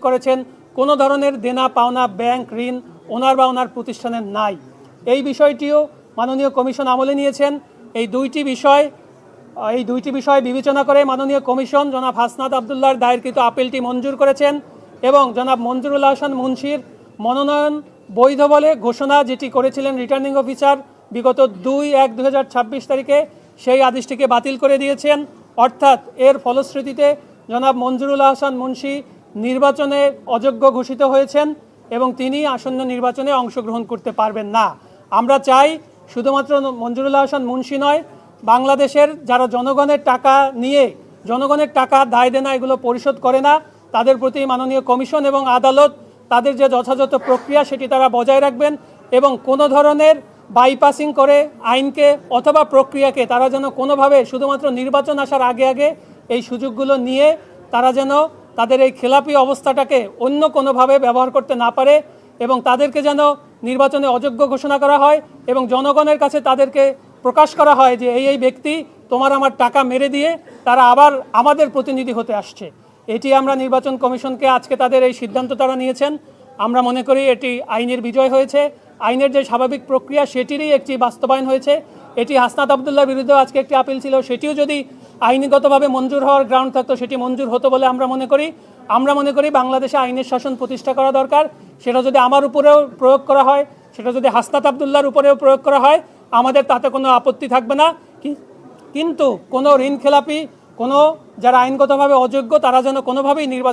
করেছেন কোনো ধরনের দেনা পাওনা ব্যাংক ঋণ ওনার বা ওনার প্রতিষ্ঠানের নাই। এই বিষয়টিও মাননীয় কমিশন আমলে নিয়েছেন। এই দুইটি বিষয় বিবেচনা করে মাননীয় কমিশন জনাব হাসনাত আবদুল্লাহর দায়েরকৃত আপিলটি মঞ্জুর করেছেন এবং জনাব মঞ্জুরুল আহসান মুন্সির মনোনয়ন বৈধ বলে ঘোষণা যেটি করেছিলেন রিটার্নিং অফিসার বিগত 2/1/2026 তারিখে সেই আদেশটিকে বাতিল করে দিয়েছেন। অর্থাৎ এর ফলশ্রুতিতে জনাব মঞ্জুরুল আহসান মুন্সি নির্বাচনে অযোগ্য ঘোষিত হয়েছেন এবং তিনি আসন্ন নির্বাচনে অংশগ্রহণ করতে পারবেন না। আমরা চাই শুধুমাত্র মঞ্জুরুল আহসান মুন্সি নয়, বাংলাদেশের যারা জনগণের টাকা নিয়ে জনগণের টাকা দায় দেনা এগুলো পরিশোধ করে না, তাদের প্রতি মাননীয় কমিশন এবং আদালত তাদের যে যথাযথ প্রক্রিয়া সেটি তারা বজায় রাখবেন এবং কোনো ধরনের বাইপাসিং করে আইনকে অথবা প্রক্রিয়াকে তারা যেন কোনোভাবে শুধুমাত্র নির্বাচন আসার আগে আগে এই সুযোগগুলো নিয়ে তারা যেন তাদের এই খেলাপি অবস্থাটাকে অন্য কোনোভাবে ব্যবহার করতে না পারে এবং তাদেরকে যেন নির্বাচনে অযোগ্য ঘোষণা করা হয় এবং জনগণের কাছে তাদেরকে প্রকাশ করা হয় যে এই ব্যক্তি তোমার আমার টাকা মেরে দিয়ে তারা আবার আমাদের প্রতিনিধি হতে আসছে। এটি আমরা নির্বাচন কমিশনকে আজকে তাদের এই সিদ্ধান্ত তারা নিয়েছেন, আমরা মনে করি এটি আইনের বিজয় হয়েছে। আইনের যে স্বাভাবিক প্রক্রিয়া সেটিরই একটি বাস্তবায়ন হয়েছে। এটি হাসনাত আবদুল্লাহর বিরুদ্ধেও আজকে একটি আপিল ছিল, সেটিও যদি আইনগতভাবে মঞ্জুর হওয়ার গ্রাউন্ড থাকতো সেটি মঞ্জুর হতো বলে আমরা মনে করি বাংলাদেশে আইনের শাসন প্রতিষ্ঠা করা দরকার। সেটা যদি আমার উপরেও প্রয়োগ করা হয়, সেটা যদি হাসনাত আবদুল্লাহর উপরেও প্রয়োগ করা হয়, আমাদের তাতে কোনো আপত্তি থাকবে না। কিন্তু কোনো ঋণ খেলাপি, কোনো যারা আইনগতভাবে অযোগ্য তারা যেন কোনোভাবেই নির্বাচন